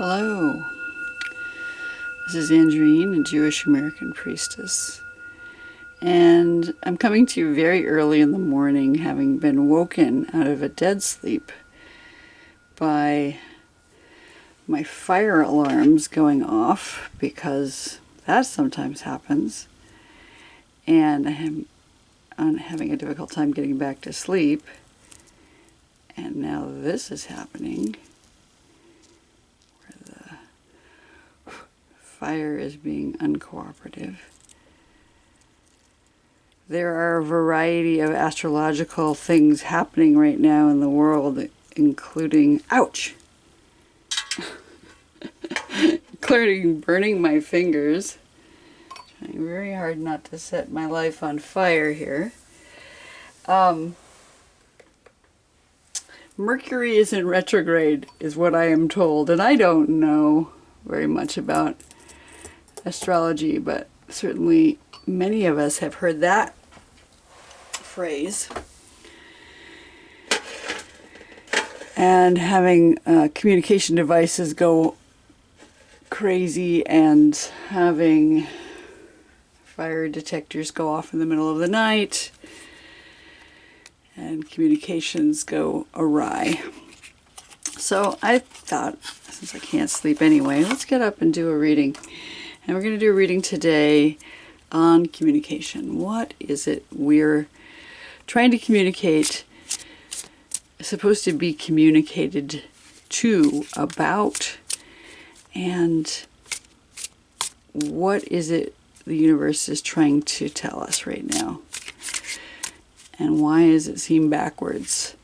Hello, this is Andrine, a Jewish American priestess, and I'm coming to you very early in the morning, having been woken out of a dead sleep by my fire alarms going off, because that sometimes happens, and I'm having a difficult time getting back to sleep, and now this is happening. Fire is being uncooperative. There are a variety of astrological things happening right now in the world, including, ouch! Including burning my fingers. Trying very hard not to set my life on fire here. Mercury is in retrograde, is what I am told, and I don't know very much about astrology, but certainly many of us have heard that phrase. And having communication devices go crazy and having fire detectors go off in the middle of the night and communications go awry. So I thought, since I can't sleep anyway, let's get up and do a reading. And we're going to do a reading today on communication. What is it we're trying to communicate, supposed to be communicated to, about, and what is it the universe is trying to tell us right now? And why does it seem backwards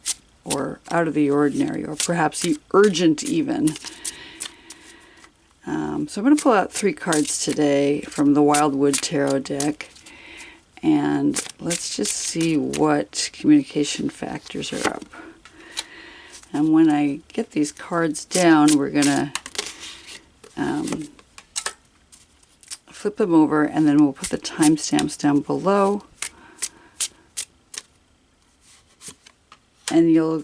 or out of the ordinary, or perhaps urgent even? So I'm going to pull out 3 cards today from the Wildwood Tarot deck, and let's just see what communication factors are up. And when I get these cards down, we're going to flip them over, and then we'll put the timestamps down below, and you'll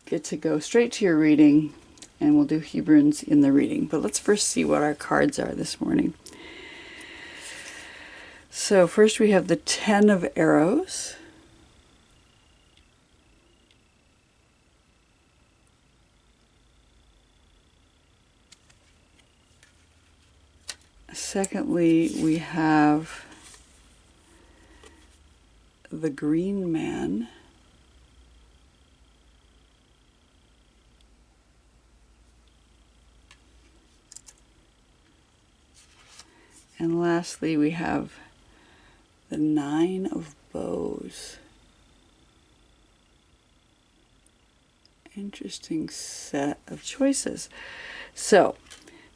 get to go straight to your reading, and we'll do Hebrunes in the reading. But let's first see what our cards are this morning. So first we have the 10 of Arrows. Secondly, we have the Green Man. And lastly, we have the 9 of Bows. Interesting set of choices. So,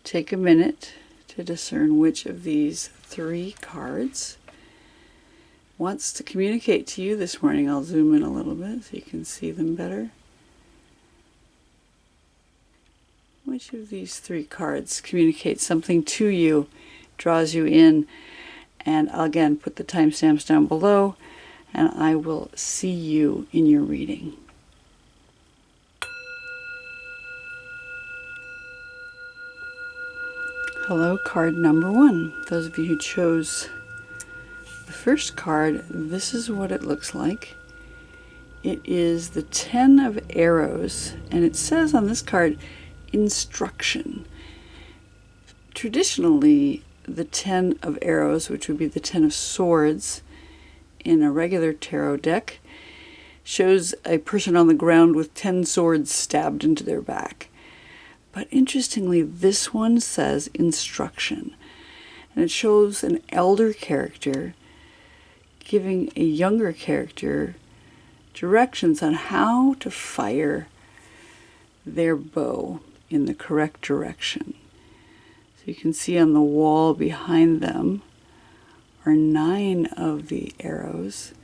take a minute to discern which of these 3 cards wants to communicate to you this morning. I'll zoom in a little bit so you can see them better. Which of these 3 cards communicates something to you, draws you in? And I'll again put the timestamps down below, and I will see you in your reading. Hello, card number 1. Those of you who chose the first card, this is what it looks like. It is the 10 of Arrows, and it says on this card, instruction. Traditionally, the 10 of Arrows, which would be the 10 of Swords in a regular tarot deck, shows a person on the ground with 10 swords stabbed into their back. But interestingly, this one says instruction, and it shows an elder character giving a younger character directions on how to fire their bow in the correct direction. You can see on the wall behind them are 9 of the arrows,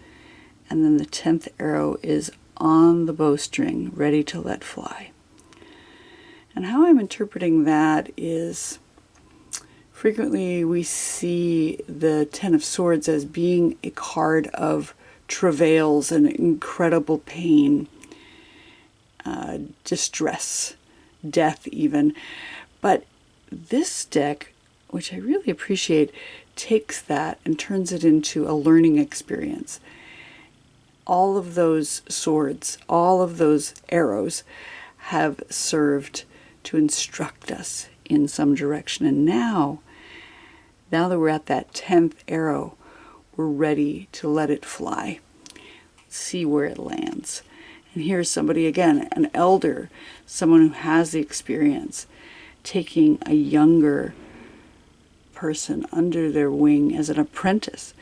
and then the 10th arrow is on the bowstring, ready to let fly. And how I'm interpreting that is, frequently we see the 10 of Swords as being a card of travails and incredible pain, distress, death even. But this deck, which I really appreciate, takes that and turns it into a learning experience. All of those swords, all of those arrows have served to instruct us in some direction. And now that we're at that 10th arrow, we're ready to let it fly. See where it lands. And here's somebody, again, an elder, someone who has the experience, taking a younger person under their wing as an apprentice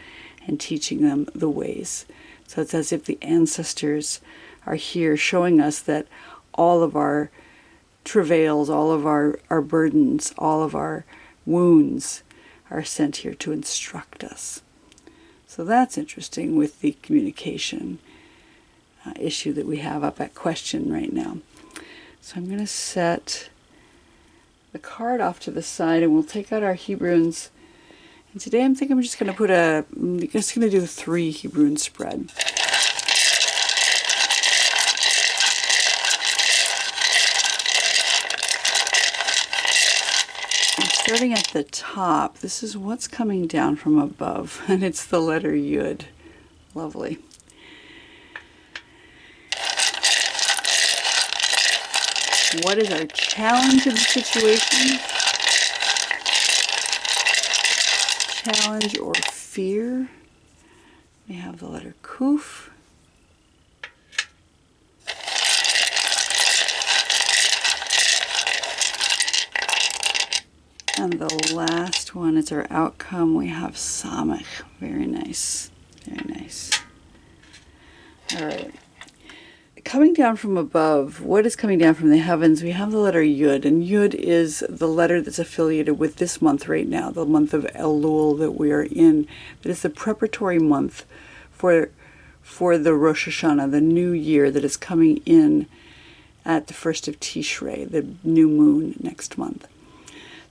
and teaching them the ways. So it's as if the ancestors are here showing us that all of our travails, all of our burdens, all of our wounds are sent here to instruct us. So that's interesting with the communication issue that we have up at question right now. So I'm going to set the card off to the side and we'll take out our Hebrunes. And today I'm thinking I'm just going to do a 3 Hebrune spread. Starting at the top, this is what's coming down from above, and it's the letter Yud. Lovely. What is our challenge in the situation? Challenge or fear? We have the letter Kuf. And the last one is our outcome. We have Samech. Very nice. Very nice. All right. Coming down from above, what is coming down from the heavens? We have the letter Yud. And Yud is the letter that's affiliated with this month right now, the month of Elul that we are in. That is the preparatory month for the Rosh Hashanah, the new year that is coming in at the 1st of Tishrei, the new moon next month.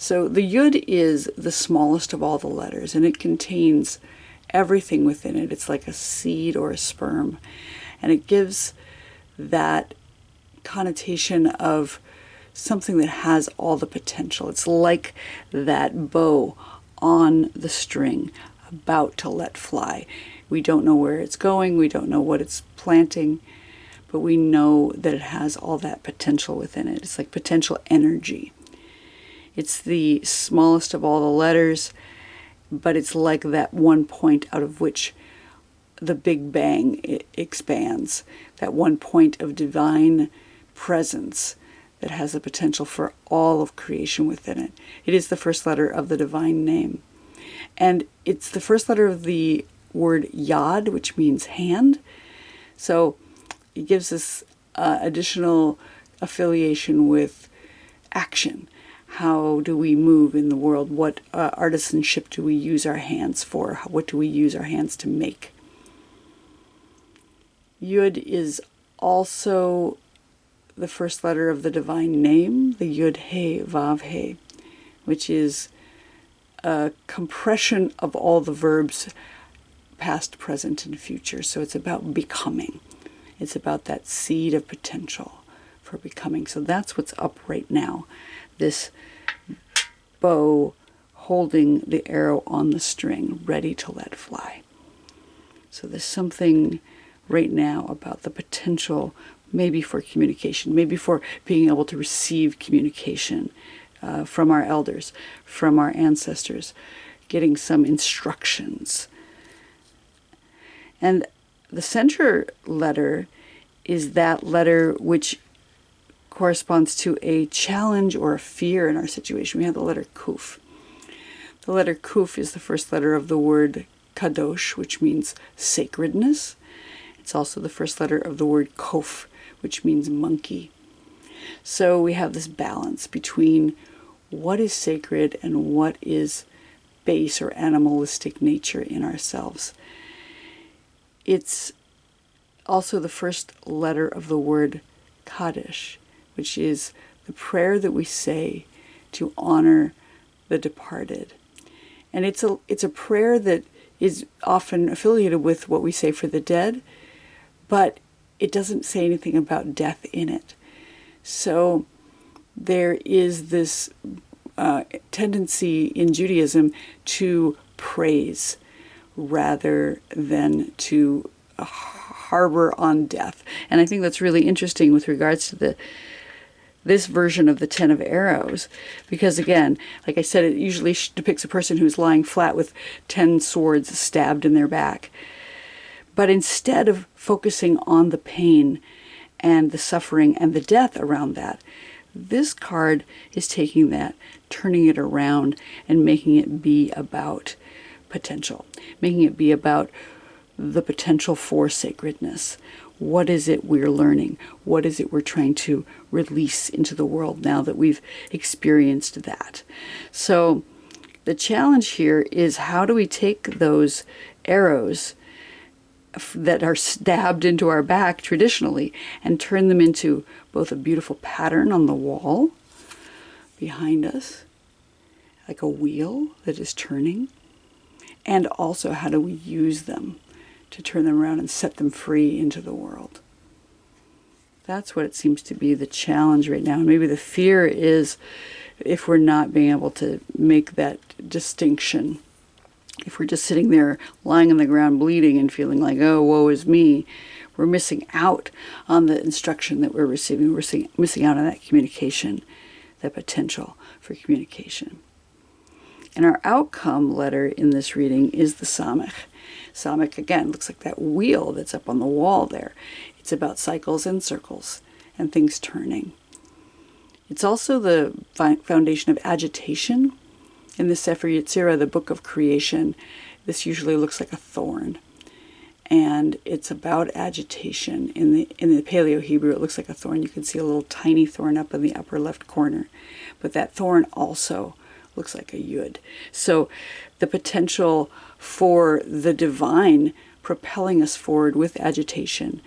So the Yud is the smallest of all the letters, and it contains everything within it. It's like a seed or a sperm, and it gives that connotation of something that has all the potential. It's like that bow on the string about to let fly. We don't know where it's going, we don't know what it's planting, but we know that it has all that potential within it. It's like potential energy. It's the smallest of all the letters, but it's like that one point out of which the Big Bang expands, that one point of divine presence that has the potential for all of creation within it. It is the first letter of the divine name. And it's the first letter of the word Yad, which means hand. So it gives us additional affiliation with action. How do we move in the world? What artisanship do we use our hands for? What do we use our hands to make? Yud is also the first letter of the divine name, the Yud He Vav He, which is a compression of all the verbs past, present, and future. So it's about becoming. It's about that seed of potential for becoming. So that's what's up right now. This bow holding the arrow on the string, ready to let fly. So there's something right now about the potential, maybe for communication, maybe for being able to receive communication from our elders, from our ancestors, getting some instructions. And the center letter is that letter which corresponds to a challenge or a fear in our situation. We have the letter Kuf. The letter Kuf is the first letter of the word Kadosh, which means sacredness. It's also the first letter of the word Kof, which means monkey. So we have this balance between what is sacred and what is base or animalistic nature in ourselves. It's also the first letter of the word Kaddish, which is the prayer that we say to honor the departed. And it's a prayer that is often affiliated with what we say for the dead, but it doesn't say anything about death in it. So there is this tendency in Judaism to praise rather than to harbor on death. And I think that's really interesting with regards to this version of the Ten of Arrows, because again, like I said, it usually depicts a person who's lying flat with 10 swords stabbed in their back. But instead of focusing on the pain and the suffering and the death around that, this card is taking that, turning it around, and making it be about potential, making it be about the potential for sacredness. What is it we're learning? What is it we're trying to release into the world now that we've experienced that? So the challenge here is, how do we take those arrows that are stabbed into our back traditionally and turn them into both a beautiful pattern on the wall behind us, like a wheel that is turning, and also how do we use them to turn them around and set them free into the world? That's what it seems to be the challenge right now. And maybe the fear is, if we're not being able to make that distinction, if we're just sitting there lying on the ground bleeding and feeling like, oh, woe is me, we're missing out on the instruction that we're receiving. We're missing out on that communication, that potential for communication. And our outcome letter in this reading is the Samech. Samech, again, looks like that wheel that's up on the wall there. It's about cycles and circles and things turning. It's also the foundation of agitation. In the Sefer Yetzirah, the book of creation, this usually looks like a thorn. And it's about agitation. In the Paleo Hebrew, it looks like a thorn. You can see a little tiny thorn up in the upper left corner. But that thorn also looks like a yud. So the potential for the divine propelling us forward with agitation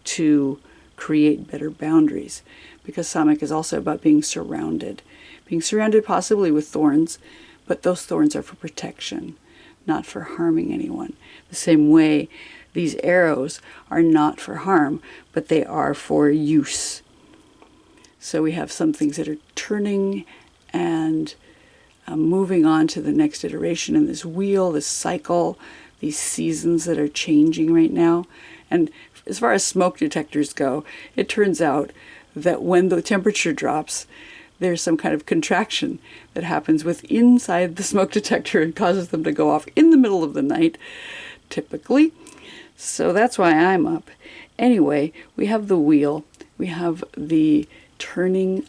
to create better boundaries. Because Samech is also about being surrounded possibly with thorns, but those thorns are for protection, not for harming anyone. The same way these arrows are not for harm, but they are for use. So we have some things that are turning and moving on to the next iteration in this wheel, this cycle, these seasons that are changing right now. And as far as smoke detectors go, it turns out that when the temperature drops, there's some kind of contraction that happens inside the smoke detector and causes them to go off in the middle of the night, typically. So that's why I'm up. Anyway, we have the wheel. We have the turning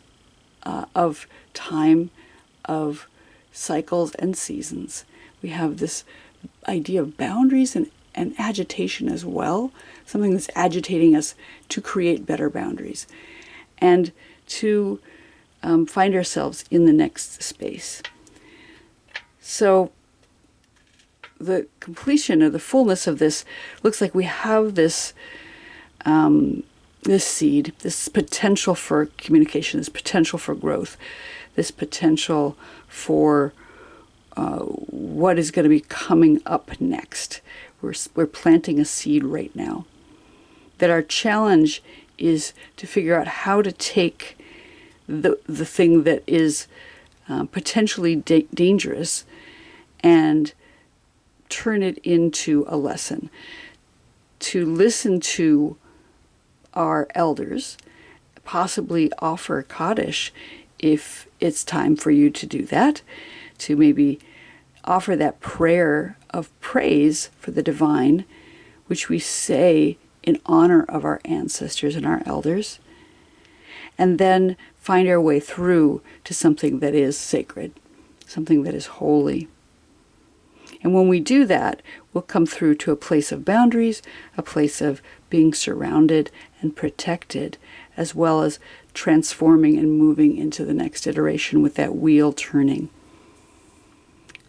of time, of cycles and seasons. We have this idea of boundaries and agitation as well, something that's agitating us to create better boundaries and to find ourselves in the next space. So the completion or the fullness of this looks like we have this this seed, this potential for communication, this potential for growth, this potential for what is going to be coming up next. We're planting a seed right now. That our challenge is to figure out how to take the thing that is potentially dangerous and turn it into a lesson. To listen to our elders, possibly offer Kaddish if it's time for you to do that, to maybe offer that prayer of praise for the divine, which we say in honor of our ancestors and our elders, and then find our way through to something that is sacred, something that is holy. And when we do that, we'll come through to a place of boundaries, a place of being surrounded and protected, as well as transforming and moving into the next iteration with that wheel turning.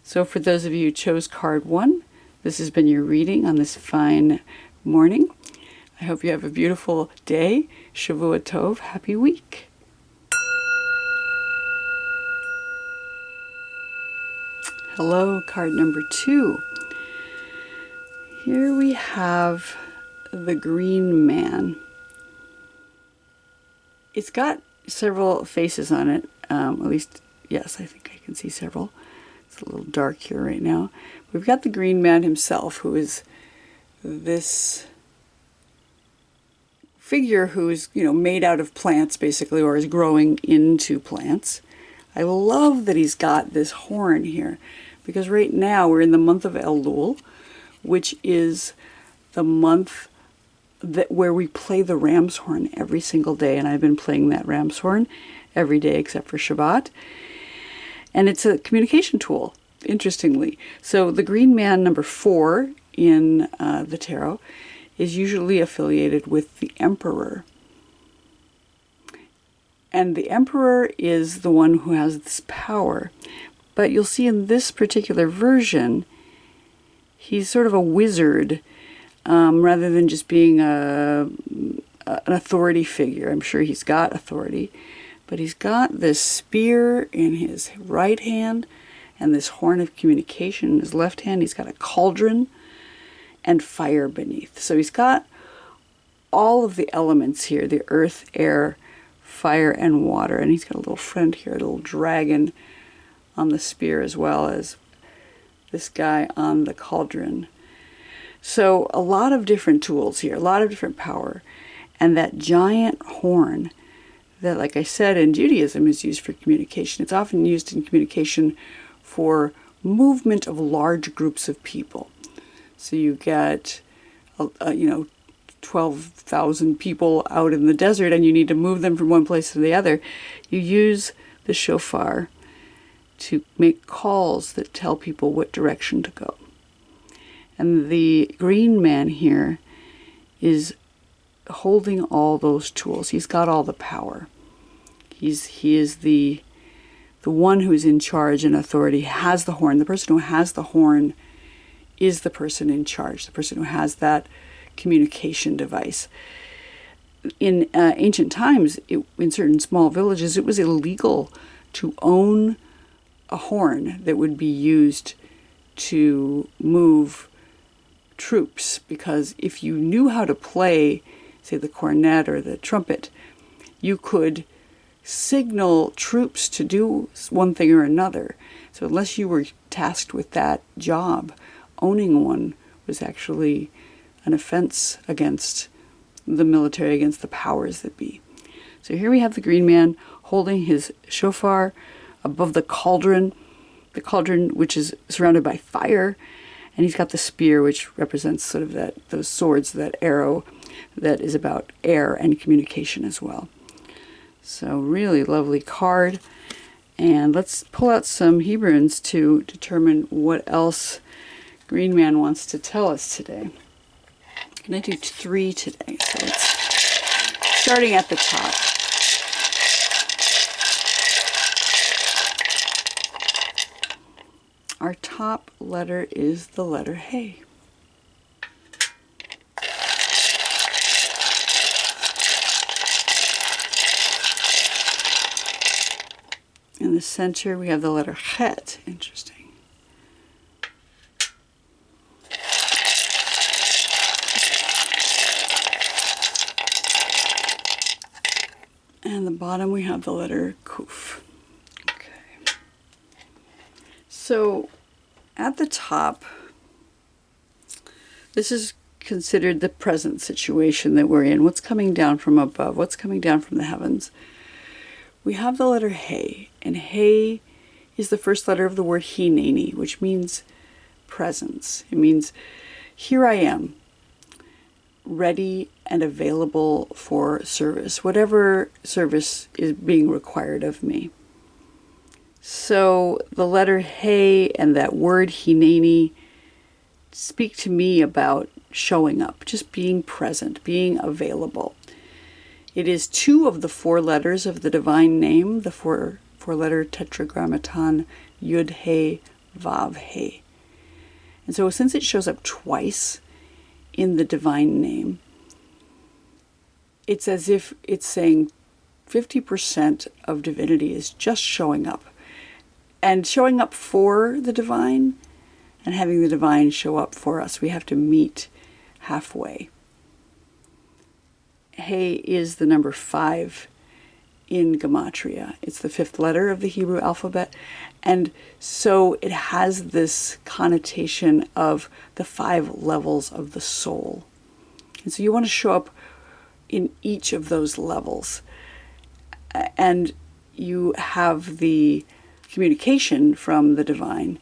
So for those of you who chose card 1, this has been your reading on this fine morning. I hope you have a beautiful day. Shavua Tov. Happy week. Hello, card number 2. Here we have the Green Man. It's got several faces on it, at least Yes, I think I can see several. It's a little dark here right now. We've got the green man himself, who is this figure who is, made out of plants, basically, or is growing into plants. I love that he's got this horn here, because right now we're in the month of Elul, which is the month where we play the ram's horn every single day, and I've been playing that ram's horn every day except for Shabbat. And it's a communication tool, interestingly. So the green man, number 4 in the tarot, is usually affiliated with the emperor. And the emperor is the one who has this power. But you'll see in this particular version, he's sort of a wizard, rather than just being an authority figure. I'm sure he's got authority, but he's got this spear in his right hand and this horn of communication in his left hand. He's got a cauldron and fire beneath. So he's got all of the elements here, the earth, air, fire, and water. And he's got a little friend here, a little dragon on the spear, as well as this guy on the cauldron. So a lot of different tools here, a lot of different power. And that giant horn that, like I said, in Judaism is used for communication. It's often used in communication for movement of large groups of people. So you get, 12,000 people out in the desert and you need to move them from one place to the other. You use the shofar to make calls that tell people what direction to go. And the green man here is holding all those tools. He's got all the power. He is the one who's in charge and authority, has the horn. The person who has the horn is the person in charge, the person who has that communication device. In ancient times, in certain small villages, it was illegal to own a horn that would be used to move troops, because if you knew how to play, say, the cornet or the trumpet, you could signal troops to do one thing or another. So unless you were tasked with that job, owning one was actually an offense against the military, against the powers that be. So here we have the green man holding his shofar above the cauldron which is surrounded by fire, and he's got the spear, which represents sort of those swords, that arrow that is about air and communication as well. So really lovely card. And let's pull out some Hebrunes to determine what else Green Man wants to tell us today. I'm going to do 3 today, so it's starting at the top. Our top letter is the letter Hey. In the center, we have the letter Het. Interesting. And the bottom, we have the letter Kuf. Okay. So, at the top, this is considered the present situation that we're in. What's coming down from above? What's coming down from the heavens? We have the letter Hey, and Hey is the first letter of the word Hineni, which means presence. It means, here I am, ready and available for service, whatever service is being required of me. So the letter Hey and that word Hineni speak to me about showing up, just being present, being available. It is 2 of the 4 letters of the divine name, the four-letter tetragrammaton Yud He Vav He. And so since it shows up twice in the divine name, it's as if it's saying 50% of divinity is just showing up. And showing up for the divine and having the divine show up for us. We have to meet halfway. Hey is the number 5 in Gematria. It's the 5th letter of the Hebrew alphabet. And so it has this connotation of the 5 levels of the soul. And so you want to show up in each of those levels. And you have the communication from the divine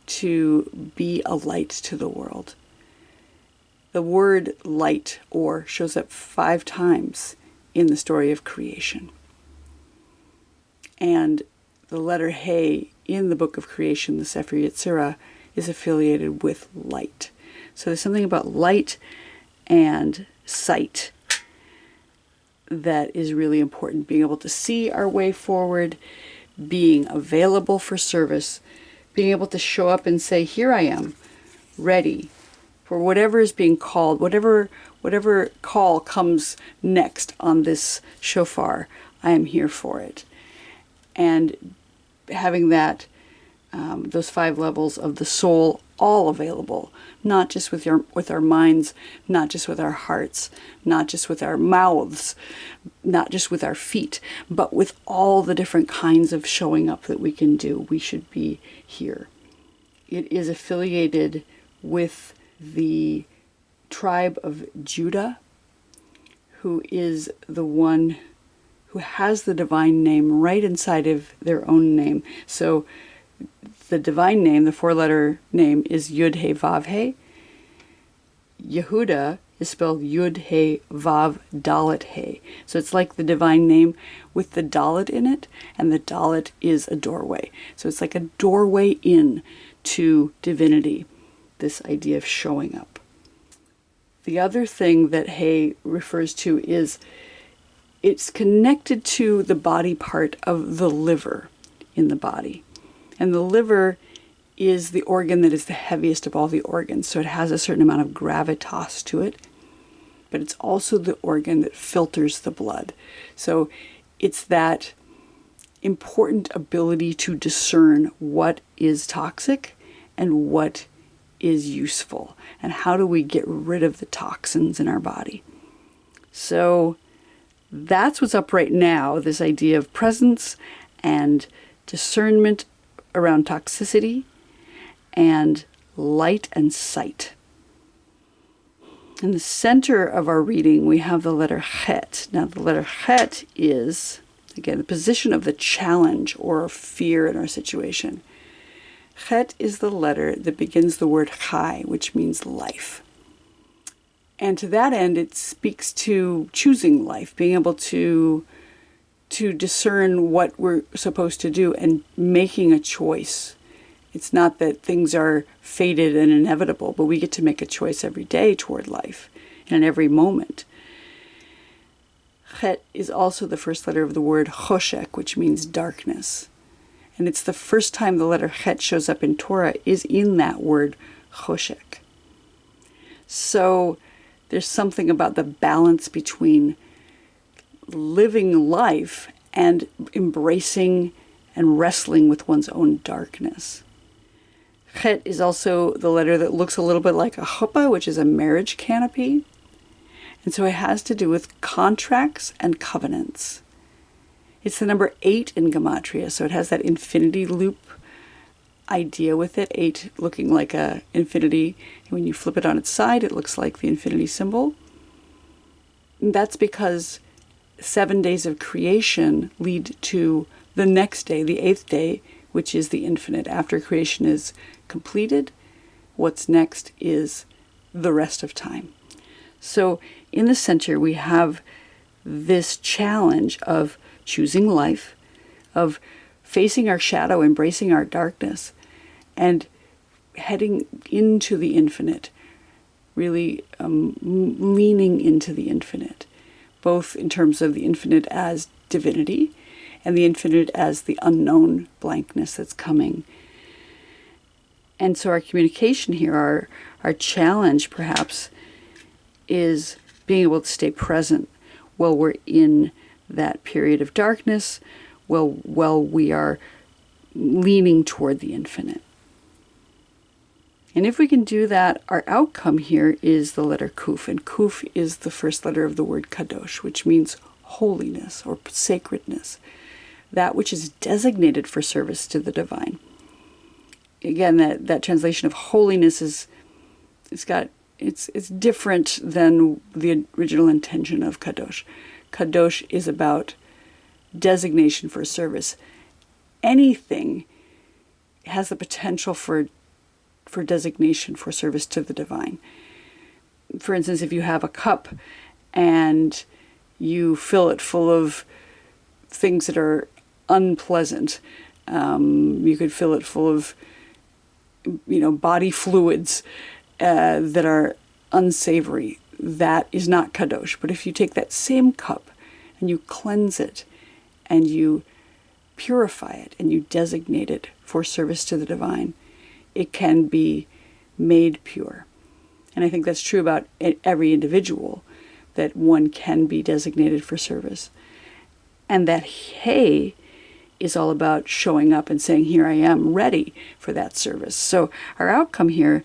to be a light to the world. The word light, or, shows up 5 times in the story of creation. And the letter He in the book of creation, the Sefer Yetzirah, is affiliated with light. So there's something about light and sight that is really important. Being able to see our way forward, being available for service, being able to show up and say, here I am, ready for whatever is being called, whatever call comes next on this shofar, I am here for it. And having that, those 5 levels of the soul all available, not just with our minds, not just with our hearts, not just with our mouths, not just with our feet, but with all the different kinds of showing up that we can do. We should be here. It is affiliated with the tribe of Judah, who is the one who has the divine name right inside of their own name. So the divine name, the 4-letter name, is Yud He Vav He. Yehuda is spelled Yud He Vav Dalet He. So it's like the divine name with the Dalet in it, and the Dalet is a doorway. So it's like a doorway in to divinity, this idea of showing up. The other thing that He refers to is it's connected to the body part of the liver in the body. And the liver is the organ that is the heaviest of all the organs. So it has a certain amount of gravitas to it. But it's also the organ that filters the blood. So it's that important ability to discern what is toxic and what is useful. And how do we get rid of the toxins in our body? So that's what's up right now, this idea of presence and discernment around toxicity and light and sight. In the center of our reading, we have the letter Chet. Now, the letter Chet is, again, the position of the challenge or fear in our situation. Chet is the letter that begins the word Chai, which means life. And to that end, it speaks to choosing life, being able to discern what we're supposed to do and making a choice. It's not that things are fated and inevitable, but we get to make a choice every day toward life and in every moment. Chet is also the first letter of the word Choshek, which means darkness. And it's the first time the letter Chet shows up in Torah is in that word Choshek. So there's something about the balance between living life and embracing and wrestling with one's own darkness. Chet is also the letter that looks a little bit like a chuppah, which is a marriage canopy. And so it has to do with contracts and covenants. It's the number 8 in Gematria, so it has that infinity loop idea with it, 8 looking like a infinity. When you flip it on its side, it looks like the infinity symbol. And that's because 7 days of creation lead to the next day, the 8th day, which is the infinite. After creation is completed, what's next is the rest of time. So in the center, we have this challenge of choosing life, of facing our shadow, embracing our darkness, and heading into the infinite, really leaning into the infinite, both in terms of the infinite as divinity and the infinite as the unknown blankness that's coming. And so our communication here, our challenge perhaps, is being able to stay present while we're in that period of darkness, while we are leaning toward the infinite. And if we can do that, our outcome here is the letter Kuf. And Kuf is the first letter of the word Kadosh, which means holiness or sacredness, that which is designated for service to the divine. Again, that translation of holiness it's different than the original intention of kadosh. Kadosh is about designation for service. Anything has the potential for designation for service to the divine. For instance, if you have a cup and you fill it full of things that are unpleasant, you could fill it full of, body fluids that are unsavory. That is not kadosh. But if you take that same cup and you cleanse it and you purify it and you designate it for service to the divine, it can be made pure. And I think that's true about every individual, that one can be designated for service. And that hay is all about showing up and saying, here I am, ready for that service. So our outcome here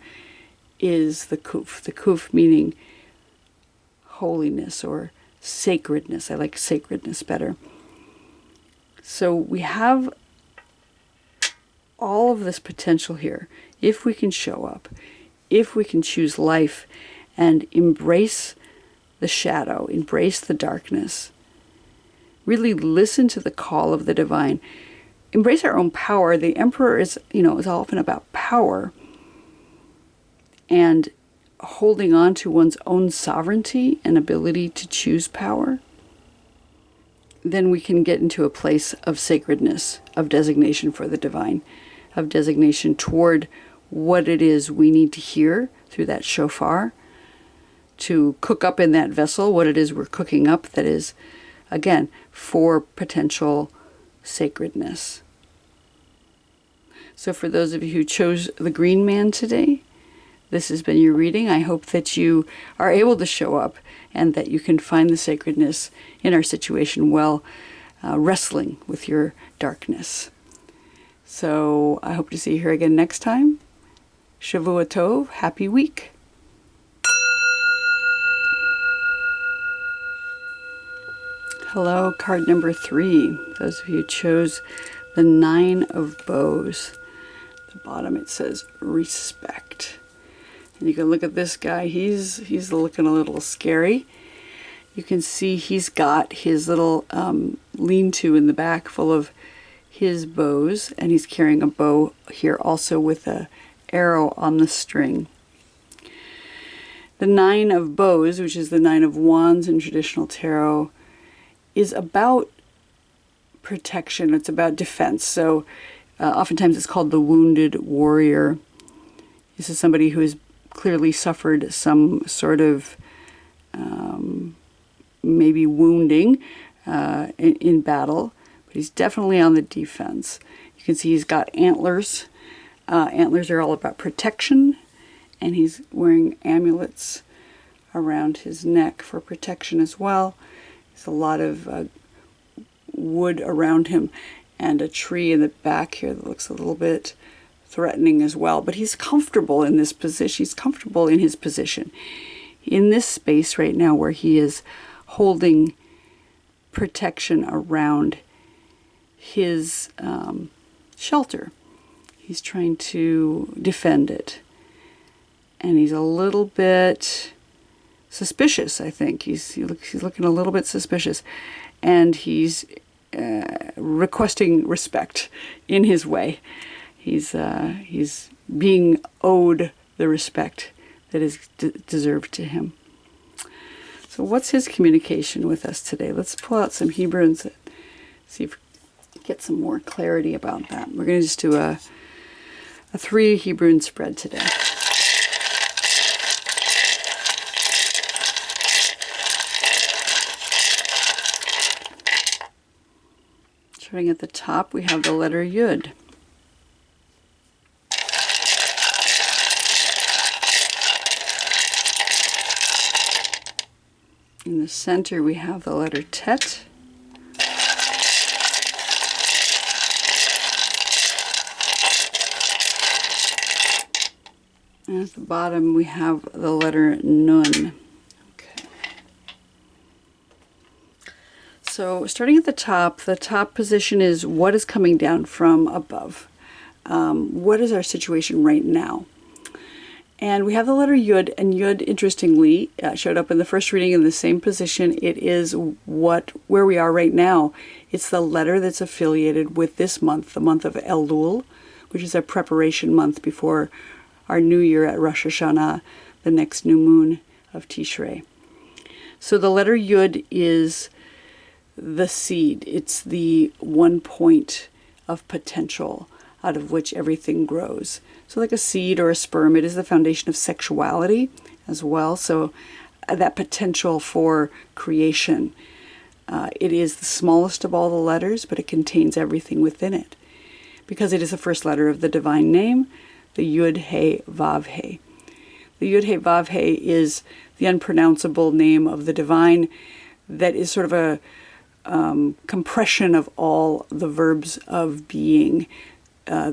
is the kuf meaning holiness or sacredness. I like sacredness better. So we have all of this potential here. If we can show up, if we can choose life and embrace the shadow, embrace the darkness, really listen to the call of the divine, embrace our own power. The emperor is often about power and holding on to one's own sovereignty and ability to choose power. Then we can get into a place of sacredness, of designation for the divine, of designation toward what it is we need to hear through that shofar, to cook up in that vessel what it is we're cooking up that is, again, for potential sacredness. So for those of you who chose the green man today, this has been your reading. I hope that you are able to show up and that you can find the sacredness in our situation while wrestling with your darkness. So I hope to see you here again next time. Shavua Tov, happy week. Hello, card number 3. Those of you who chose the 9 of bows. At the bottom it says respect. And you can look at this guy. He's looking a little scary. You can see he's got his little lean-to in the back full of his bows, and he's carrying a bow here also with a arrow on the string. The 9 of bows, which is the 9 of wands in traditional tarot, is about protection. It's about defense. So oftentimes it's called the wounded warrior. This is somebody who has clearly suffered some sort of maybe wounding in battle, but he's definitely on the defense. You can see he's got antlers. Antlers are all about protection, and he's wearing amulets around his neck for protection as well. There's a lot of wood around him and a tree in the back here that looks a little bit threatening as well. But he's comfortable in this position. He's comfortable in his position. In this space right now where he is holding protection around his shelter. He's trying to defend it. And he's a little bit suspicious, I think. He's looking a little bit suspicious. And he's requesting respect in his way. He's being owed the respect that is deserved to him. So what's his communication with us today? Let's pull out some Hebrunes and see if we get some more clarity about that. We're going to just do a 3 Hebrune spread today. Starting at the top, we have the letter Yud. In the center, we have the letter Tet. And at the bottom, we have the letter Nun. Okay. So starting at the top position is what is coming down from above. What is our situation right now? And we have the letter Yud, and Yud, interestingly, showed up in the first reading in the same position. It is where we are right now. It's the letter that's affiliated with this month, the month of Elul, which is a preparation month before our new year at Rosh Hashanah, the next new moon of Tishrei. So the letter Yud is the seed. It's the one point of potential out of which everything grows. So like a seed or a sperm, it is the foundation of sexuality as well. So that potential for creation. It is the smallest of all the letters, but it contains everything within it. Because it is the first letter of the divine name, the Yud He Vav He. The Yud He Vav He is the unpronounceable name of the divine that is sort of a compression of all the verbs of being,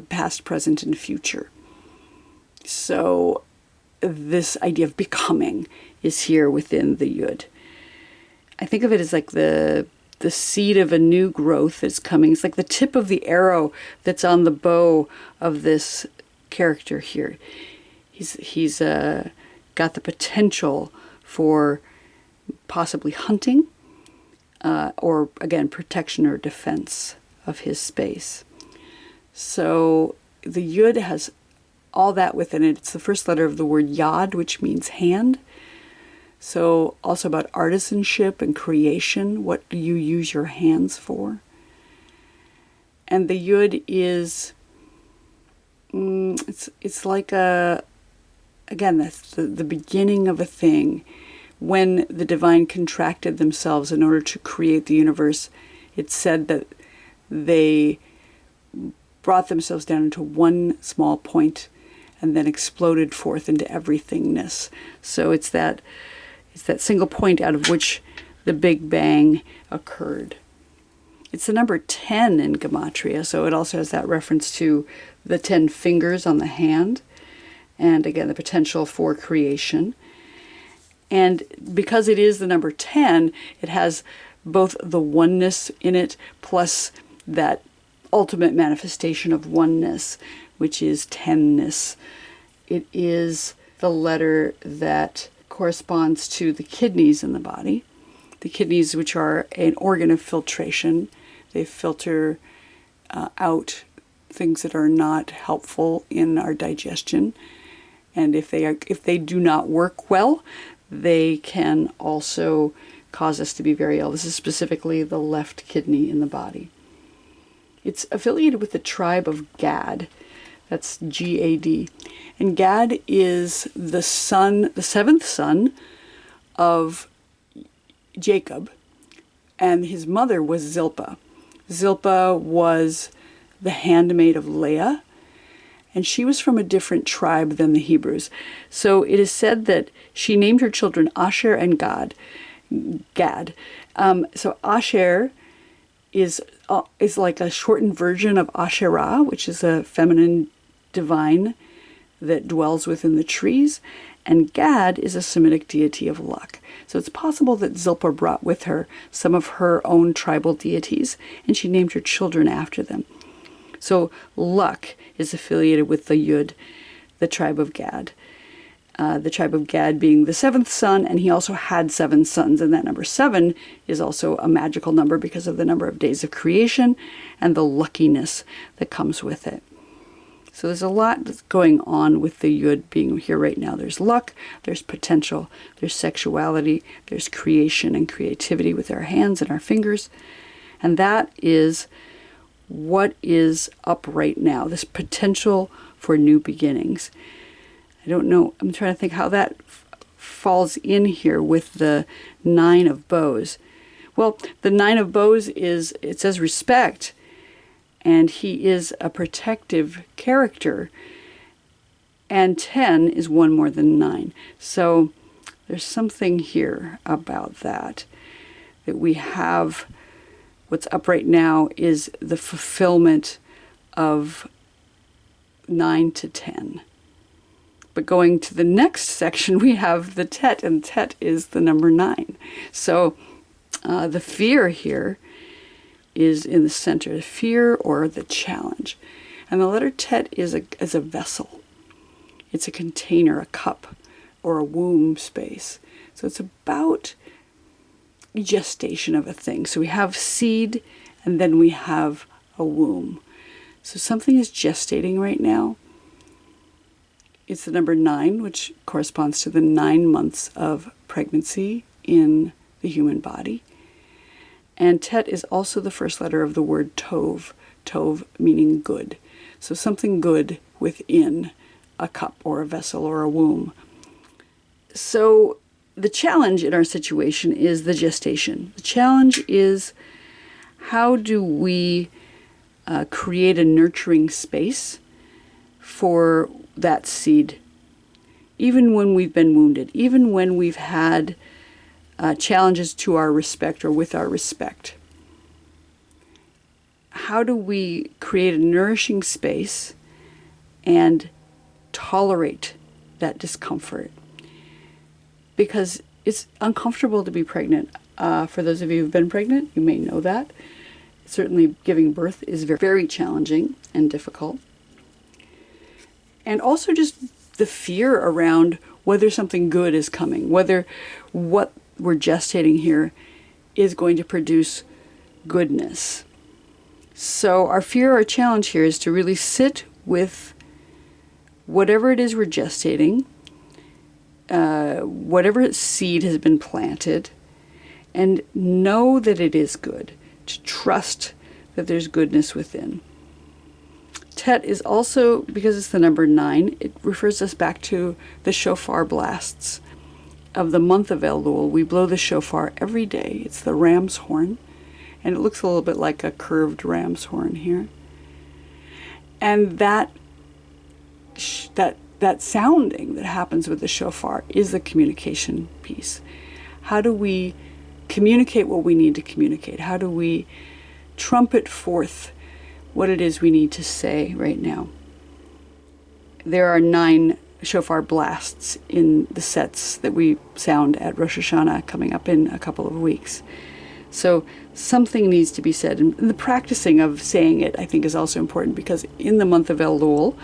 past, present, and future. So this idea of becoming is here within the Yud. I think of it as like the seed of a new growth that's coming. It's like the tip of the arrow that's on the bow of this character here. He's got the potential for possibly hunting, or again, protection or defense of his space. So the Yud has all that within it. It's the first letter of the word Yad, which means hand. So also about artisanship and creation. What do you use your hands for? And the Yud is, it's like again, that's the beginning of a thing. When the divine contracted themselves in order to create the universe, it's said that they brought themselves down into one small point and then exploded forth into everythingness. So it's that single point out of which the Big Bang occurred. It's the number 10 in Gematria, so it also has that reference to the 10 fingers on the hand, and again, the potential for creation. And because it is the number 10, it has both the oneness in it plus that ultimate manifestation of oneness, which is tenness. It is the letter that corresponds to the kidneys in the body. The kidneys, which are an organ of filtration, they filter out things that are not helpful in our digestion. And if they do not work well, they can also cause us to be very ill. This is specifically the left kidney in the body. It's affiliated with the tribe of Gad. That's Gad. And Gad is the seventh son of Jacob. And his mother was Zilpah. Zilpah was the handmaid of Leah. And she was from a different tribe than the Hebrews. So it is said that she named her children Asher and Gad. So Asher is like a shortened version of Asherah, which is a feminine divine that dwells within the trees. And Gad is a Semitic deity of luck. So it's possible that Zilpah brought with her some of her own tribal deities, and she named her children after them. So luck is affiliated with the Yud, the tribe of Gad. The tribe of Gad being the seventh son, and he also had 7 sons, and that number 7 is also a magical number because of the number of days of creation and the luckiness that comes with it. So there's a lot that's going on with the Yud being here right now. There's luck, there's potential, there's sexuality, there's creation and creativity with our hands and our fingers, and that is what is up right now, this potential for new beginnings. I don't know, I'm trying to think how that falls in here with the 9 of bows. Well, the 9 of bows is, it says respect, and he is a protective character, and 10 is 1 more than 9. So there's something here about that we have. What's up right now is the fulfillment of 9 to 10. But going to the next section, we have the Tet, and Tet is the number 9. So The fear here is in the center, the fear or the challenge. And the letter Tet is a vessel. It's a container, a cup, or a womb space. So it's about gestation of a thing. So we have seed, and then we have a womb. So something is gestating right now. It's the number 9, which corresponds to the 9 months of pregnancy in the human body. And Tet is also the first letter of the word Tov, Tov meaning good. So something good within a cup or a vessel or a womb. So the challenge in our situation is the gestation. The challenge is, how do we create a nurturing space for that seed, even when we've been wounded, even when we've had challenges to our respect or with our respect. How do we create a nourishing space and tolerate that discomfort? Because it's uncomfortable to be pregnant. For those of you who've been pregnant, you may know that. Certainly giving birth is very, very challenging and difficult. And also just the fear around whether something good is coming, whether what we're gestating here is going to produce goodness. So our fear, our challenge here is to really sit with whatever it is we're gestating, whatever seed has been planted, and know that it is good, to trust that there's goodness within. Tet is also, because it's the number 9, it refers us back to the shofar blasts of the month of Elul. We blow the shofar every day. It's the ram's horn, and it looks a little bit like a curved ram's horn here. And that sounding that happens with the shofar is the communication piece. How do we communicate what we need to communicate? How do we trumpet forth what it is we need to say right now? There are 9 shofar blasts in the sets that we sound at Rosh Hashanah coming up in a couple of weeks. So something needs to be said. And the practicing of saying it, I think, is also important, because in the month of Elul,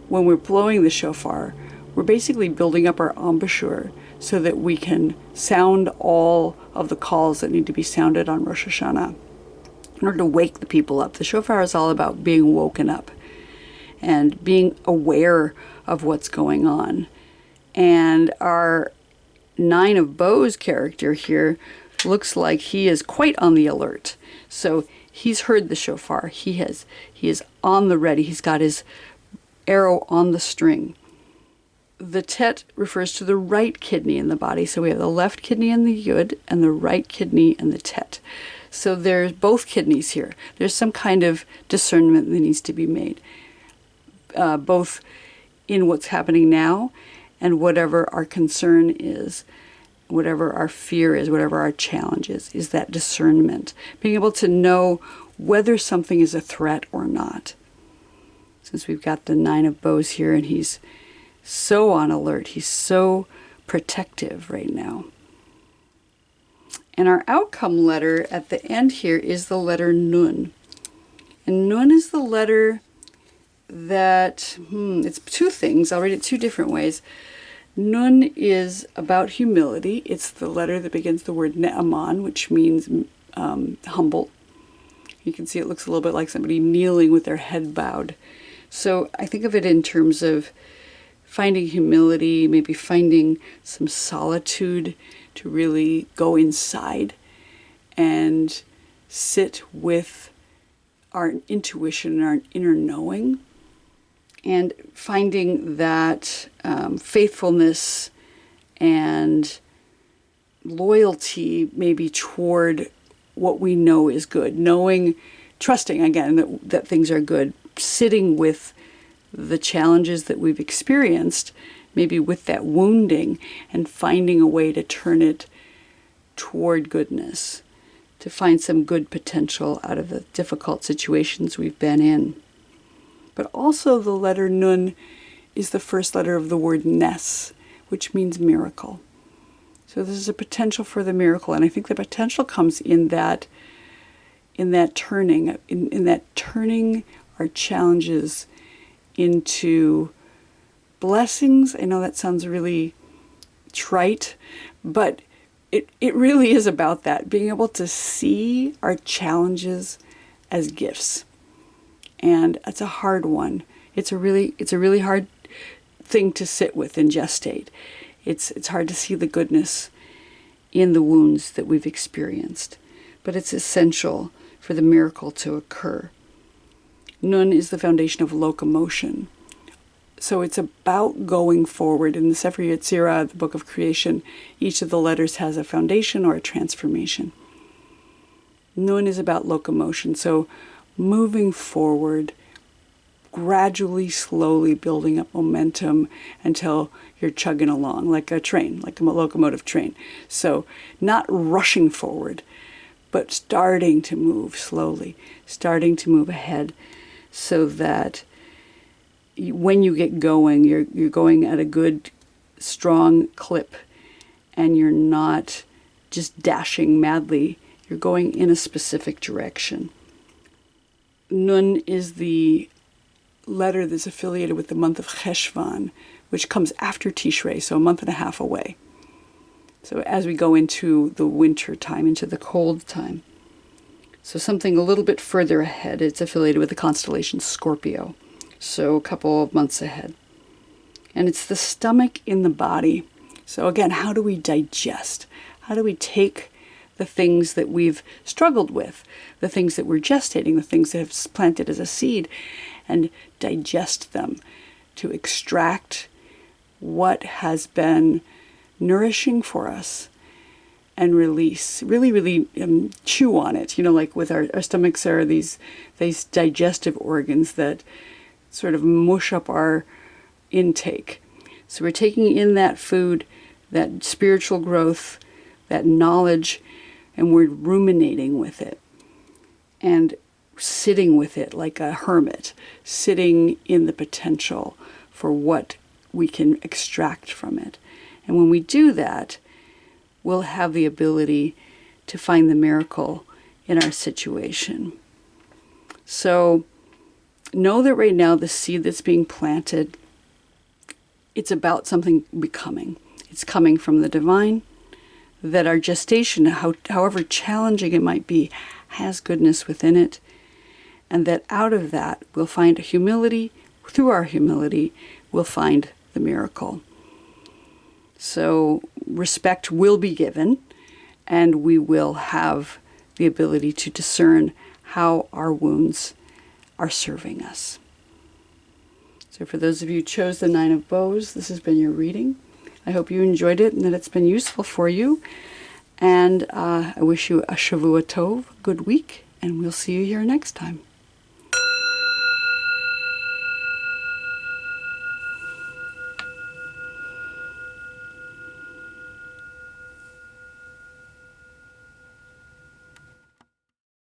when we're blowing the shofar, we're basically building up our embouchure so that we can sound all of the calls that need to be sounded on Rosh Hashanah in order to wake the people up. The shofar is all about being woken up and being aware of what's going on. And our 9 of Bows character here looks like he is quite on the alert. So he's heard the shofar. He is on the ready. He's got his arrow on the string. The Tet refers to the right kidney in the body. So we have the left kidney in the Yud and the right kidney in the Tet. So there's both kidneys here. There's some kind of discernment that needs to be made, both in what's happening now and whatever our concern is, whatever our fear is, whatever our challenge is that discernment. Being able to know whether something is a threat or not. Since we've got the 9 of Bows here, and he's so on alert, he's so protective right now. And our outcome letter at the end here is the letter Nun. And Nun is the letter that, it's 2 things. I'll read it 2 different ways. Nun is about humility. It's the letter that begins the word Ne'aman, which means humble. You can see it looks a little bit like somebody kneeling with their head bowed. So I think of it in terms of finding humility, maybe finding some solitude to really go inside and sit with our intuition and our inner knowing, and finding that faithfulness and loyalty maybe toward what we know is good, knowing, trusting again that things are good, sitting with the challenges that we've experienced, maybe with that wounding, and finding a way to turn it toward goodness, to find some good potential out of the difficult situations we've been in. But also the letter Nun is the first letter of the word Nes, which means miracle. So this is a potential for the miracle, and I think the potential comes in that turning our challenges into blessings. I know that sounds really trite, but it really is about that, being able to see our challenges as gifts. And it's a hard one. It's a really hard thing to sit with and gestate. It's hard to see the goodness in the wounds that we've experienced, but it's essential for the miracle to occur. Nun is the foundation of locomotion. So it's about going forward. In the Sefer Yetzirah, the book of creation, each of the letters has a foundation or a transformation. Nun is about locomotion. So moving forward, gradually, slowly building up momentum until you're chugging along like a train, like a locomotive train. So not rushing forward, but starting to move slowly, starting to move ahead, so that when you get going, you're going at a good, strong clip, and you're not just dashing madly. You're going in a specific direction. Nun is the letter that's affiliated with the month of Cheshvan, which comes after Tishrei, so a month and a half away. So as we go into the winter time, into the cold time. So something a little bit further ahead. It's affiliated with the constellation Scorpio, so a couple of months ahead. And it's the stomach in the body. So again, how do we digest? How do we take the things that we've struggled with, the things that we're gestating, the things that have planted as a seed, and digest them to extract what has been nourishing for us and release, really chew on it. Like with our stomachs are these digestive organs that sort of mush up our intake. So we're taking in that food, that spiritual growth, that knowledge, and we're ruminating with it and sitting with it like a hermit, sitting in the potential for what we can extract from it. And when we do that, we'll have the ability to find the miracle in our situation. So know that right now the seed that's being planted, it's about something becoming. It's coming from the divine, that our gestation, however challenging it might be, has goodness within it, and that out of that we'll find humility. Through our humility, we'll find the miracle. So respect will be given, and we will have the ability to discern how our wounds are serving us. So for those of you who chose the Nine of Bows, this has been your reading. I hope you enjoyed it and that it's been useful for you. And I wish you a Shavua Tov, good week, and we'll see you here next time.